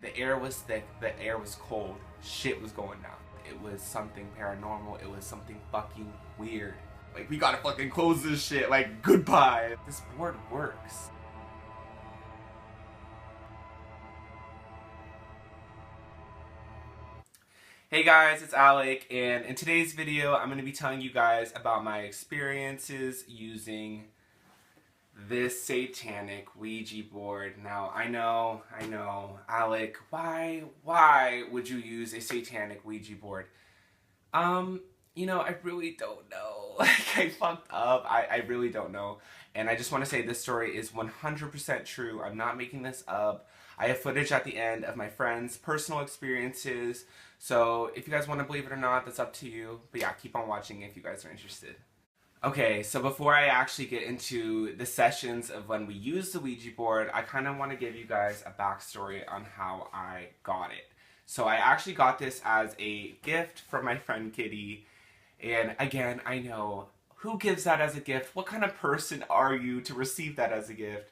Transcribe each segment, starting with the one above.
The air was thick, the air was cold, shit was going down. It was something paranormal, it was something fucking weird. Like, we gotta fucking close this shit, like, goodbye. This board works. Hey guys, it's Alec, and in today's video, I'm going to be telling you guys about my experiences using this Satanic Ouija board. Now, I know, Alec, why would you use a Satanic Ouija board? You know, I really don't know. Like, I fucked up. I really don't know. And I just want to say this story is 100% true. I'm not making this up. I have footage at the end of my friends' personal experiences. So if you guys want to believe it or not, that's up to you. But yeah, keep on watching if you guys are interested. Okay, so before I actually get into the sessions of when we use the Ouija board, I kind of want to give you guys a backstory on how I got it. So I actually got this as a gift from my friend Kitty. And again, I know, who gives that as a gift? What kind of person are you to receive that as a gift?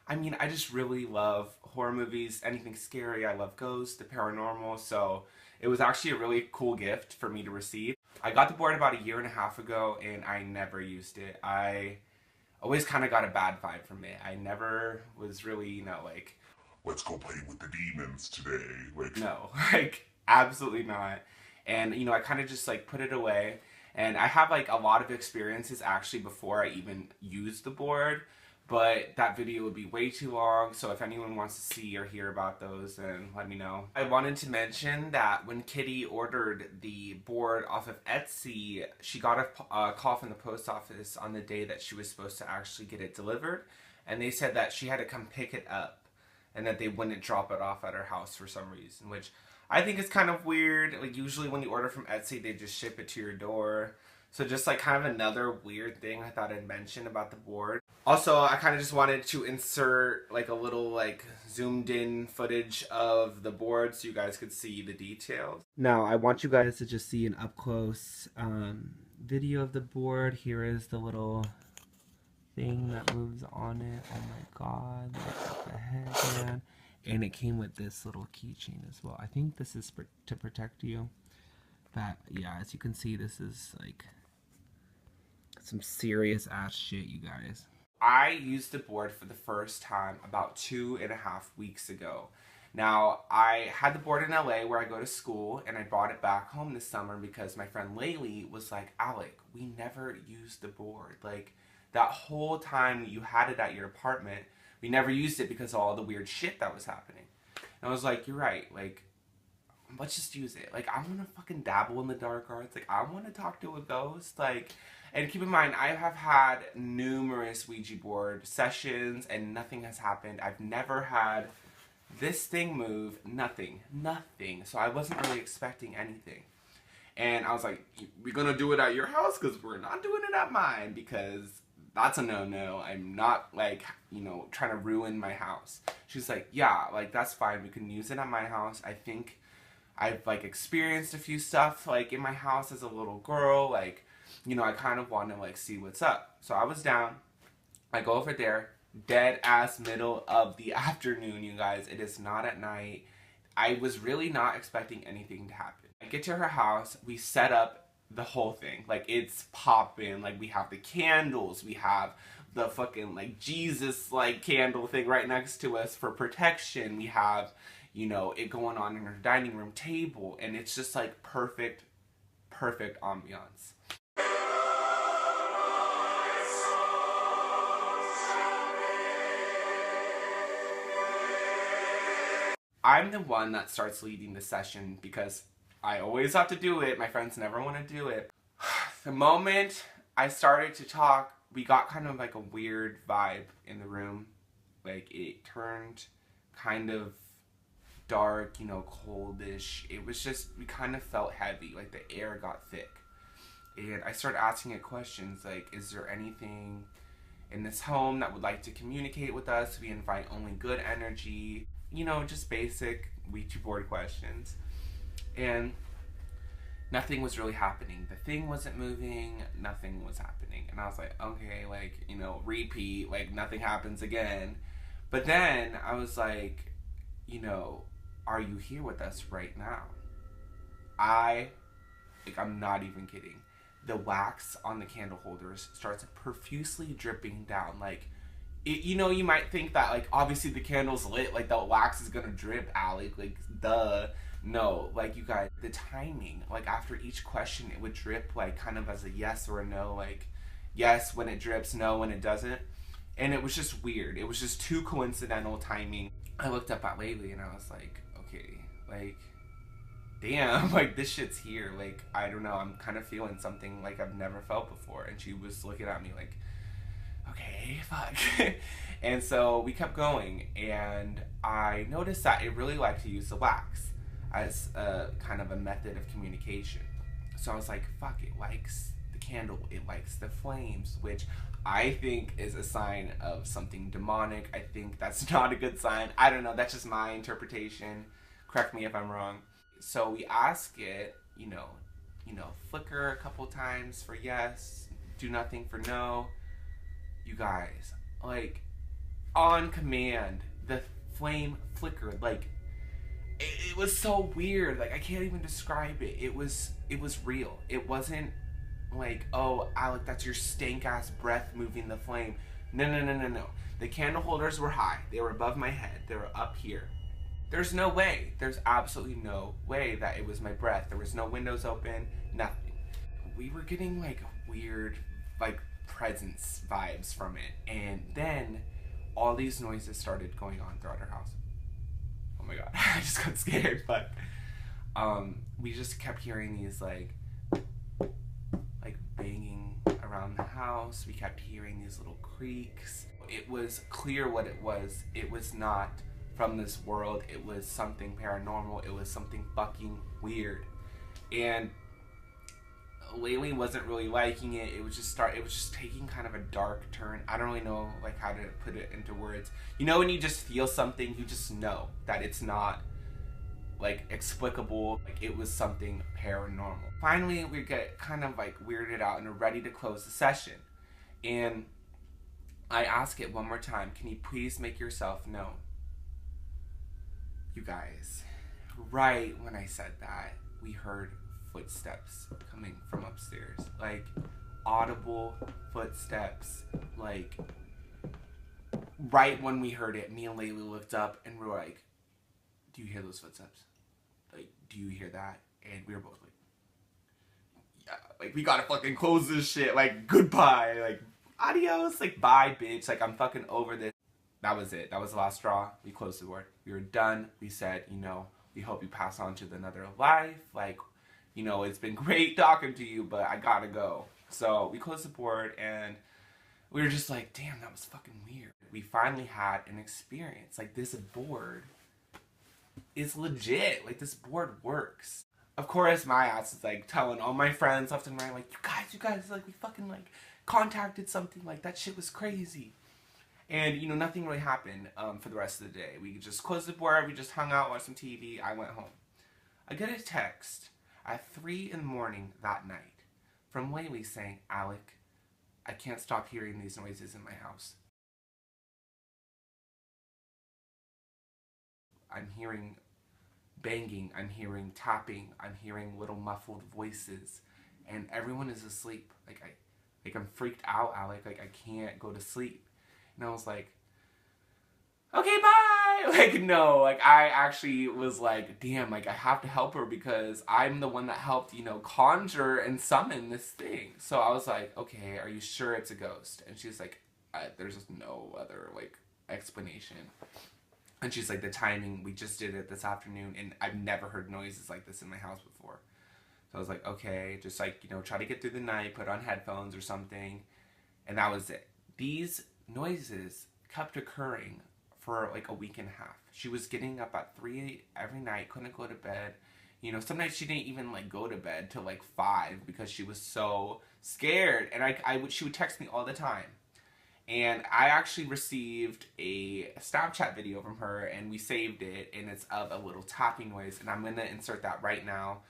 I mean, I just really love horror movies, anything scary. I love ghosts, the paranormal, so it was actually a really cool gift for me to receive. I got the board about 1.5 years ago, and I never used it. I always kind of got a bad vibe from it. I never was really, you know, like, let's go play with the demons today. Like, no, like, absolutely not. And, you know, I kind of just, like, put it away. And I have, like, a lot of experiences, actually, before I even used the board. But that video would be way too long, so if anyone wants to see or hear about those, then let me know. I wanted to mention that when Kitty ordered the board off of Etsy, she got a call from the post office on the day that she was supposed to actually get it delivered. And they said that she had to come pick it up and that they wouldn't drop it off at her house for some reason, which I think is kind of weird. Like, usually when you order from Etsy, they just ship it to your door. So just like kind of another weird thing I thought I'd mention about the board. Also, I kind of just wanted to insert like a little like zoomed in footage of the board so you guys could see the details. Now, I want you guys to just see an up close video of the board. Here is the little thing that moves on it. Oh my god, look at the head, man. And it came with this little keychain as well. I think this is to protect you. But yeah, as you can see, this is like some serious ass shit, you guys. I used the board for the first time about 2.5 weeks ago. Now, I had the board in LA where I go to school, and I brought it back home this summer because my friend Laylee was like, Alec, we never used the board. Like, that whole time you had it at your apartment, we never used it because of all the weird shit that was happening. And I was like, you're right, like, let's just use it. Like, I want to fucking dabble in the dark arts. Like, I want to talk to a ghost. Like, and keep in mind, I have had numerous Ouija board sessions and nothing has happened. I've never had this thing move. Nothing. So I wasn't really expecting anything. And I was like, we're going to do it at your house? Because we're not doing it at mine. Because that's a no-no. I'm not, like, you know, trying to ruin my house. She's like, yeah, like, that's fine. We can use it at my house. I think I've, like, experienced a few stuff, like, in my house as a little girl. Like, you know, I kind of want to, like, see what's up. So I was down. I go over there. Dead ass middle of the afternoon, you guys. It is not at night. I was really not expecting anything to happen. I get to her house. We set up the whole thing. Like, it's popping. Like, we have the candles. We have the fucking, like, Jesus, like, candle thing right next to us for protection. We have, you know, it going on in her dining room table. And it's just, like, perfect ambiance. I'm the one that starts leading the session because I always have to do it. My friends never want to do it. The moment I started to talk, we got kind of like a weird vibe in the room. Like, it turned kind of dark, you know, coldish. It was just, we kind of felt heavy, like the air got thick. And I started asking it questions like, is there anything in this home that would like to communicate with us? We invite only good energy. You know, just basic Ouija board questions. And nothing was really happening. The thing wasn't moving, nothing was happening. And I was like, okay, like, you know, repeat, like, nothing happens again. But then I was like, you know, are you here with us right now? I'm not even kidding. The wax on the candle holders starts profusely dripping down. Like, you might think that, like, obviously the candle's lit, like, the wax is gonna drip, Alec. Like, duh. No, like, you guys, the timing, like, after each question, it would drip, like, kind of as a yes or a no. Like, yes when it drips, no when it doesn't. And it was just weird. It was just too coincidental timing. I looked up at Laylee and I was like, okay, like, damn, like, this shit's here. Like, I don't know, I'm kind of feeling something like I've never felt before. And she was looking at me like, okay, fuck. And so we kept going, and I noticed that it really liked to use the wax as a kind of a method of communication. So I was like, fuck, it likes the candle, it likes the flames, which I think is a sign of something demonic. I think that's not a good sign. I don't know, that's just my interpretation. Correct me if I'm wrong. So we ask it, flicker a couple times for yes, do nothing for no. You guys, like, on command, the flame flickered. Like, it was so weird. Like, I can't even describe it. It was real. It wasn't like, oh, Alec, that's your stank ass breath moving the flame. No. The candle holders were high. They were above my head. They were up here. There's no way. There's absolutely no way that it was my breath. There was no windows open. Nothing. We were getting, like, weird, like, presence vibes from it. And then all these noises started going on throughout our house. Oh my god. I just got scared. But we just kept hearing these, like banging around the house. We kept hearing these little creaks. It was clear what it was. It was not from this world. It was something paranormal. It was something fucking weird. And Laylee wasn't really liking it. It was just taking kind of a dark turn. I don't really know, like, how to put it into words. You know when you just feel something, you just know that it's not, like, explicable. Like, it was something paranormal. Finally, we get kind of, like, weirded out and are ready to close the session. And I ask it one more time, can you please make yourself known? You guys, right when I said that, we heard footsteps coming from upstairs. Like, audible footsteps. Like, right when we heard it, me and Layla looked up and we were like, do you hear those footsteps? Like, do you hear that? And we were both like, yeah, like, we gotta fucking close this shit. Like, goodbye. Like, adios. Like, bye, bitch. Like, I'm fucking over this. That was it. That was the last straw. We closed the board. We were done. We said, we hope you pass on to another life. Like, it's been great talking to you, but I gotta go. So we closed the board and we were just like, damn, that was fucking weird. We finally had an experience. Like, this board is legit. Like, this board works. Of course, my ass is, like, telling all my friends left and right, like, you guys, like, we fucking, like, contacted something. Like, that shit was crazy. And, nothing really happened for the rest of the day. We just closed the board. We just hung out, watched some TV. I went home. I get a text at 3 in the morning that night from Laylee saying, Alec, I can't stop hearing these noises in my house. I'm hearing banging, I'm hearing tapping, I'm hearing little muffled voices, and everyone is asleep. Like I'm freaked out, Alec. Like, I can't go to sleep. And I was like, okay, bye! Like, no, like, I actually was like, damn, like, I have to help her because I'm the one that helped, conjure and summon this thing. So I was like, okay, are you sure it's a ghost? And she's like, there's just no other, like, explanation. And she's like, the timing, we just did it this afternoon, and I've never heard noises like this in my house before. So I was like, okay, just, like, try to get through the night, put on headphones or something. And that was it. These noises kept occurring for like a week and a half. She was getting up at 3 every night, couldn't go to bed. Some nights she didn't even, like, go to bed till like 5 because she was so scared. And she would text me all the time. And I actually received a Snapchat video from her, and we saved it, and it's of a little tapping noise, and I'm gonna insert that right now.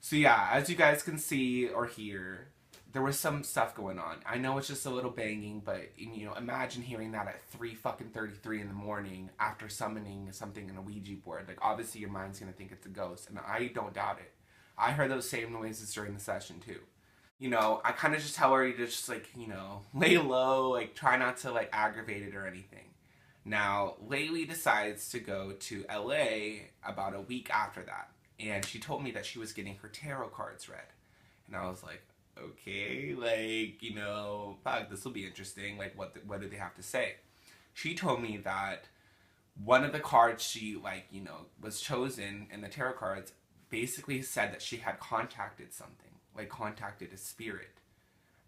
So yeah, as you guys can see or hear, there was some stuff going on. I know it's just a little banging, but you know, imagine hearing that at 3:33 in the morning after summoning something in a Ouija board. Like, obviously your mind's gonna think it's a ghost, and I don't doubt it. I heard those same noises during the session too. You know, I kind of just tell her to just like, you know, lay low, like try not to like aggravate it or anything. Now, Laylee decides to go to LA about a week after that, and she told me that she was getting her tarot cards read. And I was like, okay, like, you know, fuck, this will be interesting. Like, what do they have to say? She told me that one of the cards she, like, you know, was chosen in the tarot cards basically said that she had contacted something, like contacted a spirit.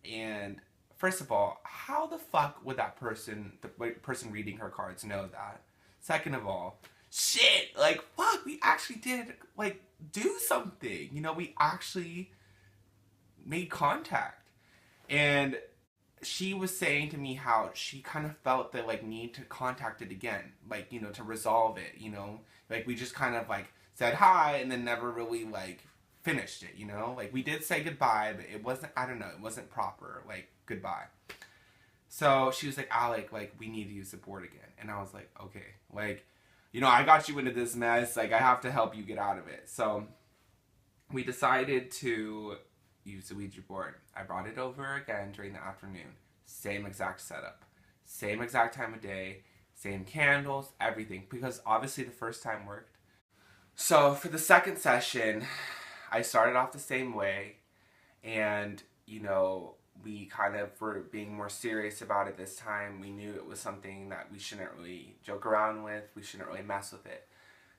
And first of all, how the fuck would that person, the person reading her cards, know that? Second of all, shit, like, fuck, we actually did, like, do something. You know, we actually made contact. And she was saying to me how she kind of felt the, like, need to contact it again. Like, you know, to resolve it, you know? Like, we just kind of, like, said hi and then never really, like, finished it, you know? Like, we did say goodbye, but it wasn't, I don't know, it wasn't proper, like, goodbye. So she was like, Alec, like, we need to use the board again. And I was like, okay, like, you know, I got you into this mess, like, I have to help you get out of it. So we decided to use the Ouija board. I brought it over again during the afternoon. Same exact setup. Same exact time of day. Same candles, everything. Because obviously the first time worked. So for the second session, I started off the same way. And, you know, we kind of were being more serious about it this time. We knew it was something that we shouldn't really joke around with. We shouldn't really mess with it.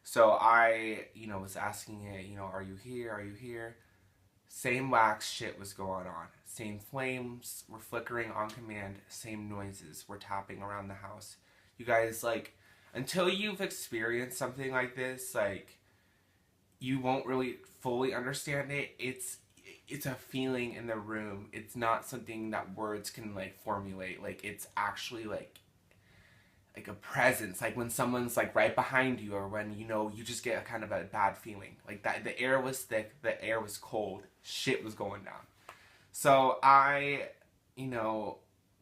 So I, you know, was asking it, you know, are you here? Are you here? Same wax shit was going on. Same flames were flickering on command. Same noises were tapping around the house. You guys, like, until you've experienced something like this, like, you won't really fully understand it. It's a feeling in the room. It's not something that words can, like, formulate. Like, it's actually, like a presence, like when someone's like right behind you, or when, you know, you just get a kind of a bad feeling like that. The air was thick, the air was cold, shit was going down. So I, you know,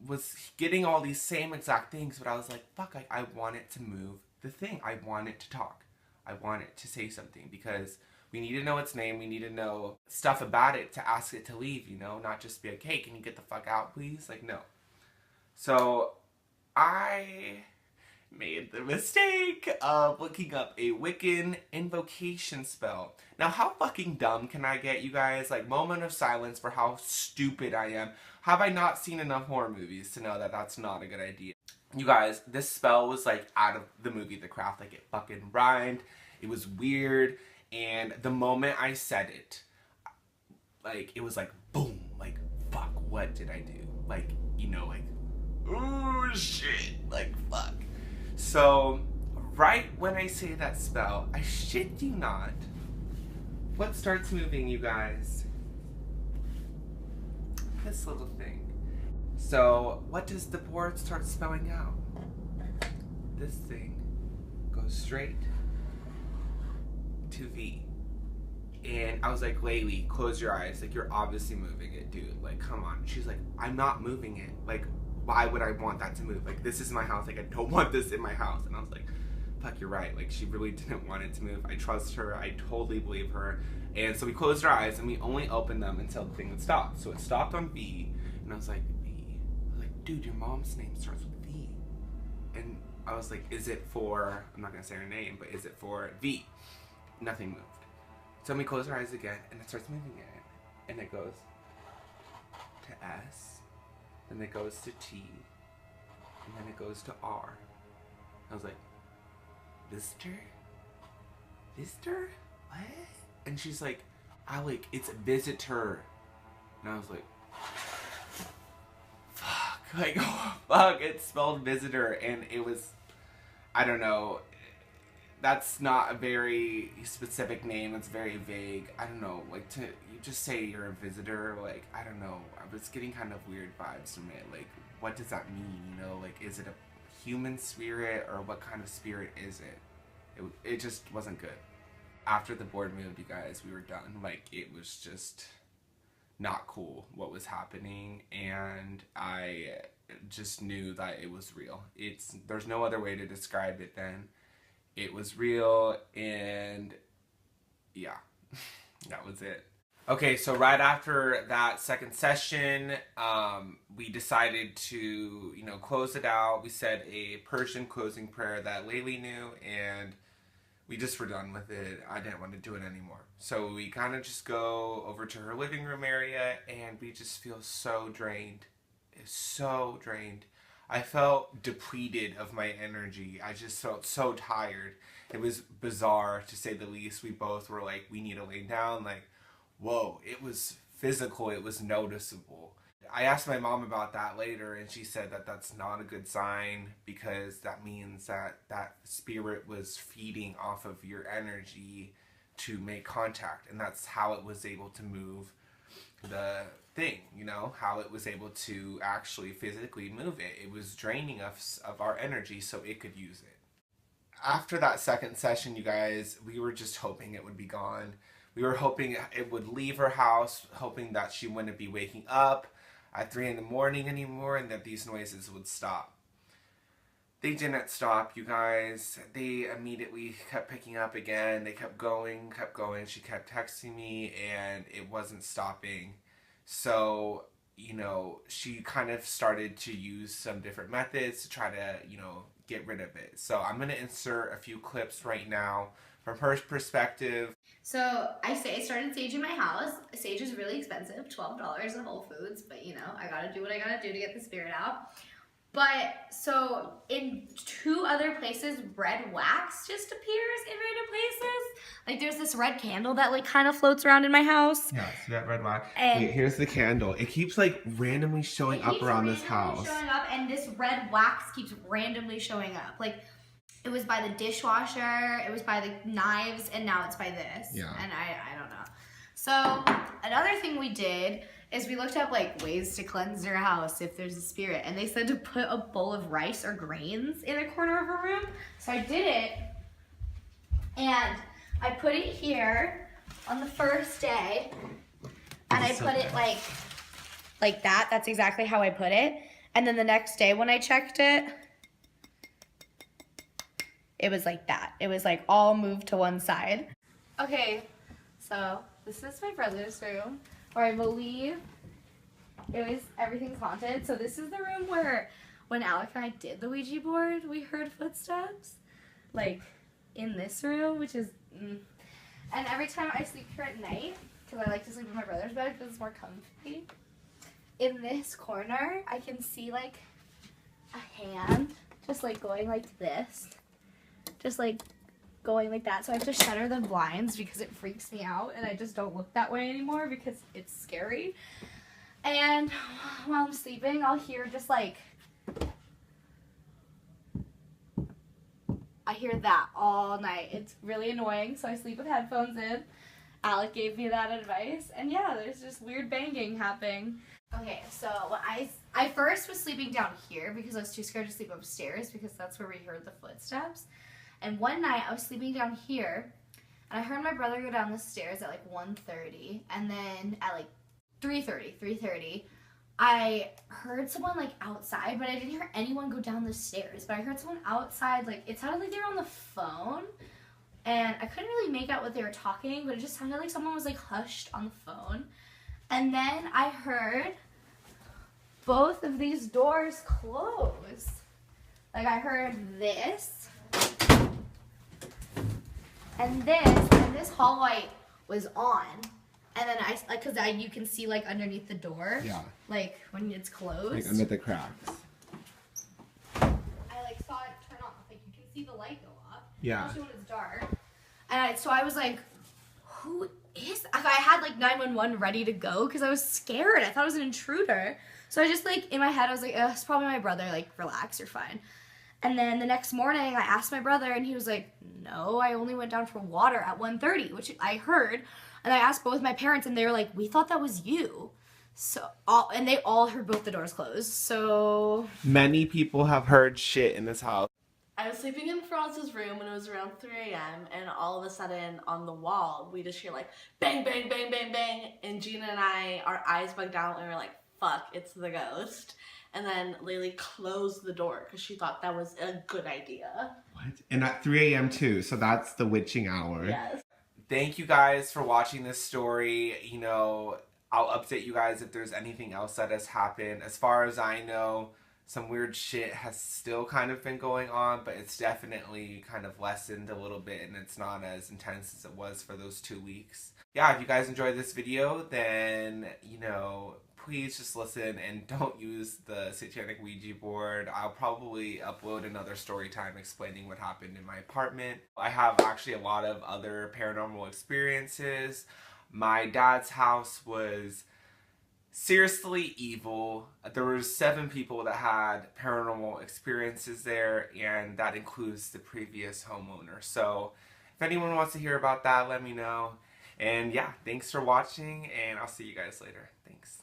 was getting all these same exact things, but I was like, fuck, I want it to move the thing. I want it to talk. I want it to say something, because we need to know its name. We need to know stuff about it to ask it to leave, you know, not just be like, hey, can you get the fuck out, please? Like, no. So I made the mistake of looking up a Wiccan invocation spell. Now, how fucking dumb can I get, you guys? Like, moment of silence for how stupid I am. Have I not seen enough horror movies to know that that's not a good idea? You guys, this spell was like out of the movie The Craft. Like, it fucking rhymed. It was weird. And the moment I said it, like, it was like, boom. Like, fuck, what did I do? Like, you know, like, ooh, shit. Like, fuck. So, right when I say that spell, I shit you not, what starts moving, you guys? This little thing. So, what does the board start spelling out? This thing goes straight to V. And I was like, Laylee, close your eyes. Like, you're obviously moving it, dude. Like, come on. She's like, I'm not moving it. Like, why would I want that to move? Like, this is my house. Like, I don't want this in my house. And I was like, fuck, you're right. Like, she really didn't want it to move. I trust her. I totally believe her. And so we closed our eyes and we only opened them until the thing would stop. So it stopped on V. And I was like, V? I was like, dude, your mom's name starts with V. And I was like, is it for, I'm not going to say her name, but is it for V? Nothing moved. So we close our eyes again and it starts moving again. And it goes to S. Then it goes to T, and then it goes to R. I was like, visitor? Visitor? What? And she's like, Alec, it's visitor. And I was like, fuck. Like, oh, fuck, it spelled visitor, and it was, I don't know. That's not a very specific name. It's very vague. I don't know. Like, you just say you're a visitor. Like, I don't know. I was getting kind of weird vibes from it. Like, what does that mean? You know, like, is it a human spirit, or what kind of spirit is it? It just wasn't good. after the board moved, you guys, we were done. Like, it was just not cool what was happening, and I just knew that it was real. There's no other way to describe it than it was real, and yeah, that was it. Okay, so right after that second session, we decided to, close it out. We said a Persian closing prayer that Laylee knew, and we just were done with it. I didn't want to do it anymore. So we kind of just go over to her living room area, and we just feel so drained. It's so drained. I felt depleted of my energy. I just felt so tired. It was bizarre, to say the least. We both were like, we need to lay down. Like, whoa, it was physical. It was noticeable. I asked my mom about that later, and she said that that's not a good sign, because that means that that spirit was feeding off of your energy to make contact, and that's how it was able to move the thing, how it was able to actually physically move it. It was draining us of our energy so it could use it. After that second session, you guys, we were just hoping it would be gone. We were hoping it would leave her house, hoping that she wouldn't be waking up at 3 in the morning anymore, and that these noises would stop. They didn't stop, you guys. They immediately kept picking up again. They kept going. She kept texting me, and it wasn't stopping. So, she kind of started to use some different methods to try to, get rid of it. So I'm going to insert a few clips right now from her perspective. So I started saging my house. Sage is really expensive, $12 at Whole Foods, but I gotta do what I gotta do to get the spirit out. But so in 2 other places, red wax just appears in random places. Like there's this red candle that like kind of floats around in my house. Yeah, see that red wax? And wait, here's the candle. It keeps like randomly showing up around this house. Showing up, and this red wax keeps randomly showing up. Like it was by the dishwasher, it was by the knives, and now it's by this. Yeah. And I don't know. So another thing we did is we looked up like ways to cleanse your house if there's a spirit, and they said to put a bowl of rice or grains in a corner of a room. So I did it, and I put it here on the first day, and I put it like that. That's exactly how I put it. And then the next day when I checked it, it was like that. It was like all moved to one side. Okay, so this is my brother's room, where I believe everything's haunted. So this is the room where when Alec and I did the Ouija board, we heard footsteps, like in this room, which is, and every time I sleep here at night, because I like to sleep in my brother's bed because it's more comfy, in this corner, I can see like a hand just like going like this, just like going like that. So I have to shutter the blinds because it freaks me out, and I just don't look that way anymore because it's scary. And while I'm sleeping, I'll hear just like, I hear that all night. It's really annoying, so I sleep with headphones in. Alec gave me that advice, and yeah, there's just weird banging happening. Okay, so I first was sleeping down here because I was too scared to sleep upstairs because that's where we heard the footsteps. And one night I was sleeping down here, and I heard my brother go down the stairs at like 1:30, and then at like 3:30, I heard someone like outside, but I didn't hear anyone go down the stairs. But I heard someone outside, like it sounded like they were on the phone, and I couldn't really make out what they were talking, but it just sounded like someone was like hushed on the phone. And then I heard both of these doors close. Like I heard this, and this hall light was on. And then you can see like underneath the door. Yeah. Like when it's closed. Like under the cracks. I like saw it turn off. Like you can see the light go off. Yeah. Especially when it's dark. And so I was like, who is that? I had like 911 ready to go because I was scared. I thought it was an intruder. So I just like in my head I was like, it's probably my brother. Like relax, you're fine. And then the next morning I asked my brother, and he was like, no, I only went down for water at 1:30, which I heard. And I asked both my parents, and they were like, we thought that was you. So, and they all heard both the doors closed. So many people have heard shit in this house. I was sleeping in Franz's room and it was around 3 a.m. and all of a sudden on the wall we just hear like bang, bang, bang, bang, bang, and Gina and I, our eyes bugged out and we were like, fuck, it's the ghost. And then Laylee closed the door because she thought that was a good idea. What? And at 3 a.m. too, so that's the witching hour. Yes. Thank you guys for watching this story. You know, I'll update you guys if there's anything else that has happened. As far as I know, some weird shit has still kind of been going on, but it's definitely kind of lessened a little bit and it's not as intense as it was for those 2 weeks. Yeah, if you guys enjoyed this video, then, you know, please just listen and don't use the Satanic Ouija board. I'll probably upload another story time explaining what happened in my apartment. I have actually a lot of other paranormal experiences. My dad's house was seriously evil. There were 7 people that had paranormal experiences there, and that includes the previous homeowner. So if anyone wants to hear about that, let me know. And yeah, thanks for watching, and I'll see you guys later. Thanks.